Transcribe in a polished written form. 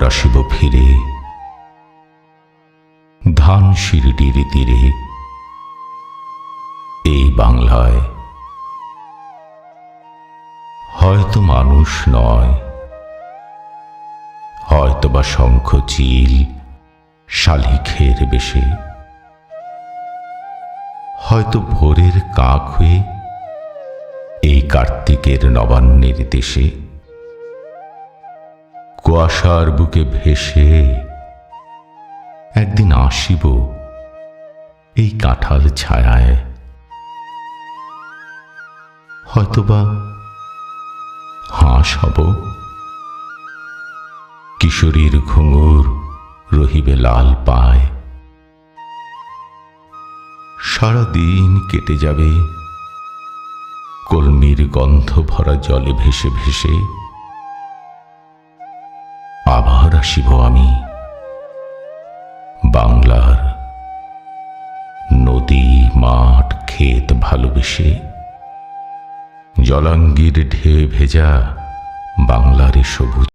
আবার আসিব ফিরে ধান শিরডির তীরে, এই বাংলায়। হয়তো মানুষ নয়, হয়তোবা শঙ্খ চিল শালিখের বেশে, হয়তো ভোরের কাক হয়ে এই কার্তিকের নবান্নের দেশে, কুয়াশার বুকে ভেসে একদিন আসিব এই কাঁঠাল ছায়ায়। হয়তোবা হাঁস হব, কিশোরীর ঘুঙুর রহিবে লাল পায়। সারাদিন কেটে যাবে কলমির গন্ধ ভরা জলে ভেসে ভেসে। আবার আসিব আমি বাংলার নদী মাঠ ক্ষেত ভালোবেসে, জলাঙ্গির ঢেউ ভেজা বাংলার সবুজ